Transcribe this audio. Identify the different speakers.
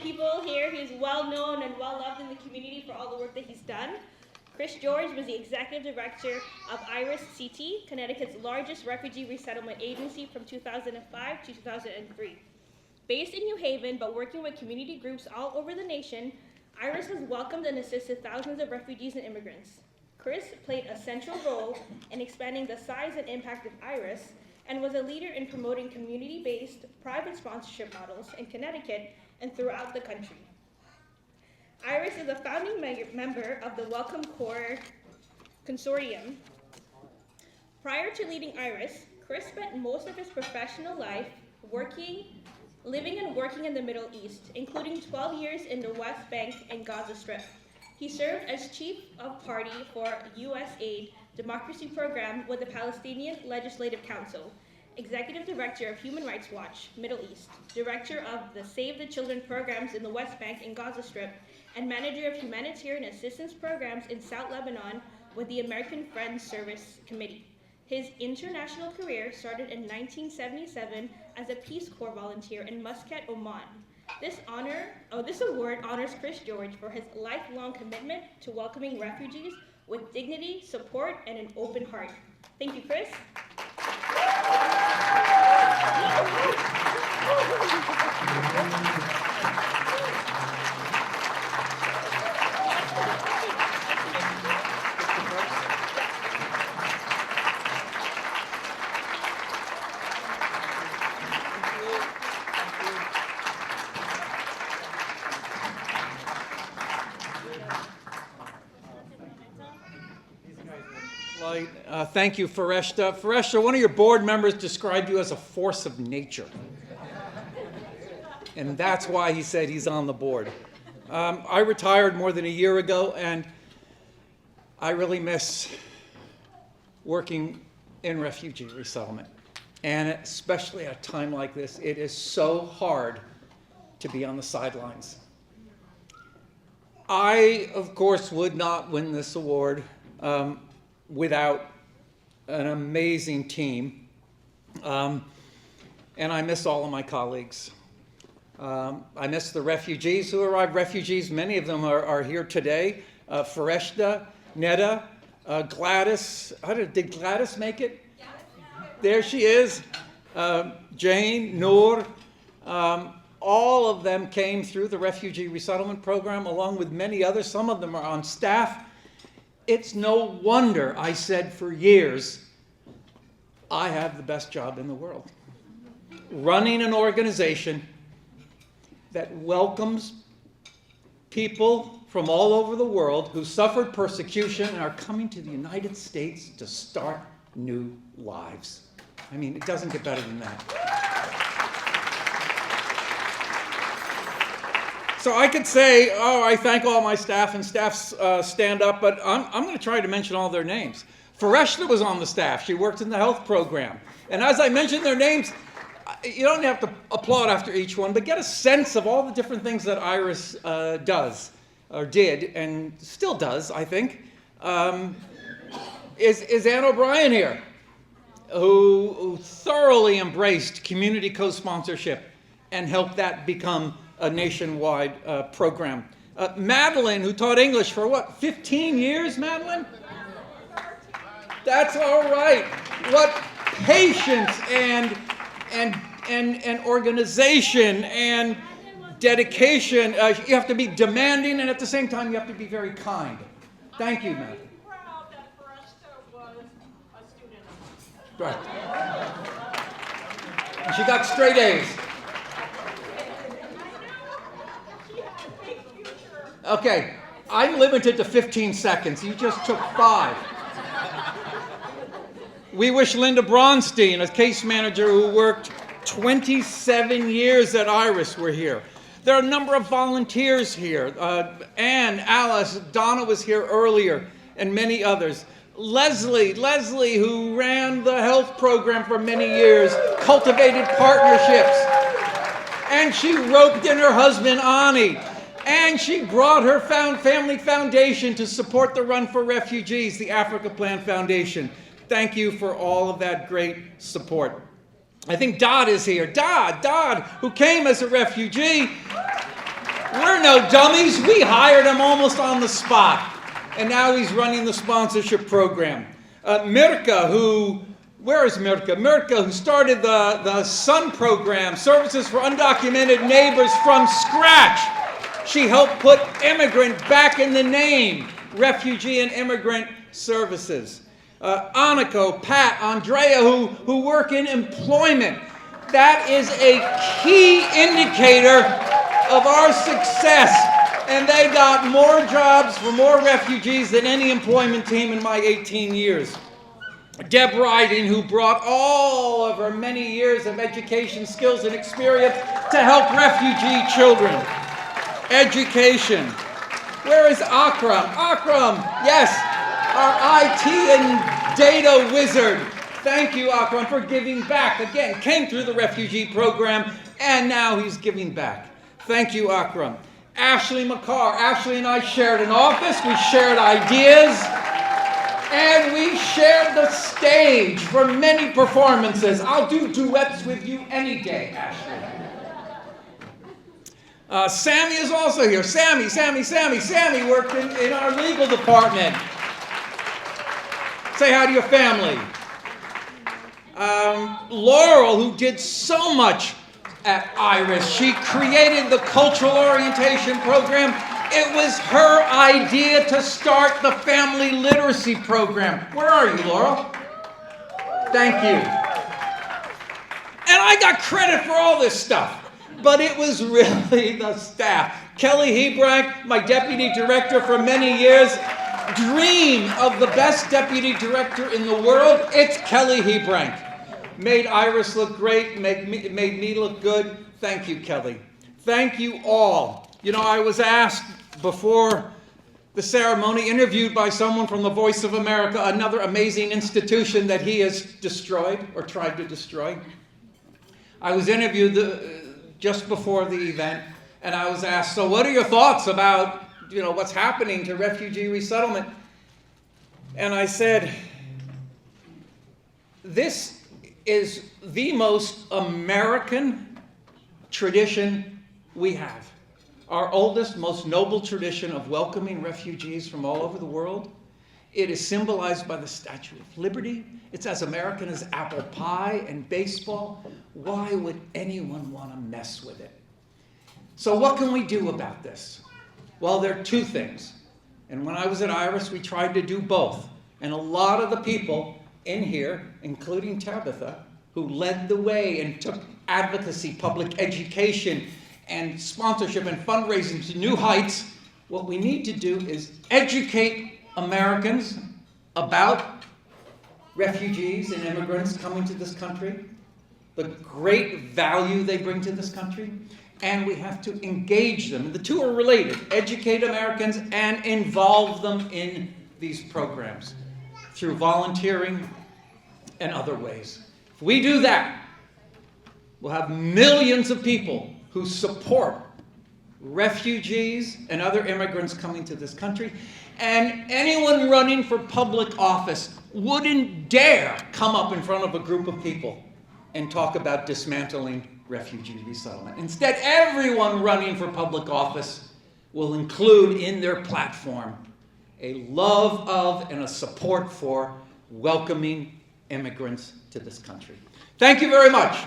Speaker 1: people here. He's well known and well loved in the community for all the work that he's done. Chris George was the executive director of IRIS CT, Connecticut's largest refugee resettlement agency from 2005 to 2003. Based in New Haven, but working with community groups all over the nation, IRIS has welcomed and assisted thousands of refugees and immigrants. Chris played a central role in expanding the size and impact of IRIS and was a leader in promoting community-based private sponsorship models in Connecticut and throughout the country. IRIS is a founding member of the Welcome Corps Consortium. Prior to leading IRIS, Chris spent most of his professional life living and working in the Middle East, including 12 years in the West Bank and Gaza Strip. He served as chief of party for USAID Democracy Program with the Palestinian Legislative Council, executive director of Human Rights Watch, Middle East, director of the Save the Children programs in the West Bank and Gaza Strip, and manager of humanitarian assistance programs in South Lebanon with the American Friends Service Committee. His international career started in 1977 as a Peace Corps volunteer in Muscat, Oman. This award honors Chris George for his lifelong commitment to welcoming refugees with dignity, support, and an open heart. Thank you, Chris.
Speaker 2: Thank you, Fareshta. Fareshta, one of your board members described you as a force of nature. And that's why he said he's on the board. I retired more than a year ago, and I really miss working in refugee resettlement. And especially at a time like this, it is so hard to be on the sidelines. I, of course, would not win this award without an amazing team, and I miss all of my colleagues. I miss the refugees who arrived. Refugees, many of them are here today. Fareshta, Neda, Gladys. Did Gladys make it? Yeah. There she is. Jane, Noor. All of them came through the refugee resettlement program, along with many others. Some of them are on staff. It's no wonder I said for years, I have the best job in the world. Running an organization that welcomes people from all over the world who suffered persecution and are coming to the United States to start new lives. I mean, it doesn't get better than that. So I could say, oh, I thank all my staff, and staffs stand up, but I'm going to try to mention all their names. Fareshta was on the staff. She worked in the health program. And as I mentioned their names, you don't have to applaud after each one, but get a sense of all the different things that IRIS does, or did, and still does, I think. Is Ann O'Brien here, who thoroughly embraced community co-sponsorship and helped that become a nationwide program. Madeline, who taught English for what, 15 years, Madeline? That's all right. What patience and organization and dedication. You have to be demanding, and at the same time, you have to be very kind. Thank you, Madeline.
Speaker 3: I'm proud that Fareshta was a student.
Speaker 2: Right. And she got straight A's. Okay, I'm limited to 15 seconds. You just took 5. We wish Linda Bronstein, a case manager who worked 27 years at IRIS, were here. There are a number of volunteers here. Anne, Alice, Donna was here earlier, and many others. Leslie, who ran the health program for many years, cultivated partnerships. And she roped in her husband, Ani. And she brought her family foundation to support the Run for Refugees, the Africa Plan Foundation. Thank you for all of that great support. I think Dodd is here. Dodd, who came as a refugee. We're no dummies. We hired him almost on the spot. And now he's running the sponsorship program. Mirka, where is Mirka? Mirka, who started the SUN program, Services for Undocumented Neighbors, from scratch. She helped put immigrant back in the name, Refugee and Immigrant Services. Aniko, Pat, Andrea, who work in employment. That is a key indicator of our success. And they got more jobs for more refugees than any employment team in my 18 years. Deb Ryden, who brought all of her many years of education, skills, and experience to help refugee children. Education. Where is Akram? Akram, yes, our IT and data wizard. Thank you, Akram, for giving back. Again, came through the refugee program, and now he's giving back. Thank you, Akram. Ashley McCarr. Ashley and I shared an office. We shared ideas. And we shared the stage for many performances. I'll do duets with you any day, Ashley. Sammy is also here. Sammy worked in our legal department. Say hi to your family. Laurel, who did so much at IRIS. She created the cultural orientation program. It was her idea to start the family literacy program. Where are you, Laurel? Thank you. And I got credit for all this stuff, but it was really the staff. Kelly Hebrank, my deputy director for many years, dream of the best deputy director in the world. It's Kelly Hebrank. Made Iris look great, made me look good. Thank you, Kelly. Thank you all. You know, I was asked before the ceremony, interviewed by someone from the Voice of America, another amazing institution that he has destroyed or tried to destroy. I was interviewed just before the event, and I was asked, so what are your thoughts about, you know, what's happening to refugee resettlement? And I said, this is the most American tradition we have. Our oldest, most noble tradition of welcoming refugees from all over the world. It is symbolized by the Statue of Liberty. It's as American as apple pie and baseball. Why would anyone want to mess with it? So what can we do about this? Well, there are two things. And when I was at IRIS, we tried to do both. And a lot of the people in here, including Tabitha, who led the way and took advocacy, public education, and sponsorship and fundraising to new heights, what we need to do is educate Americans about refugees and immigrants coming to this country, the great value they bring to this country, and we have to engage them. The two are related. Educate Americans and involve them in these programs through volunteering and other ways. If we do that, we'll have millions of people who support refugees and other immigrants coming to this country, and anyone running for public office wouldn't dare come up in front of a group of people and talk about dismantling refugee resettlement. Instead, everyone running for public office will include in their platform a love of and a support for welcoming immigrants to this country. Thank you very much.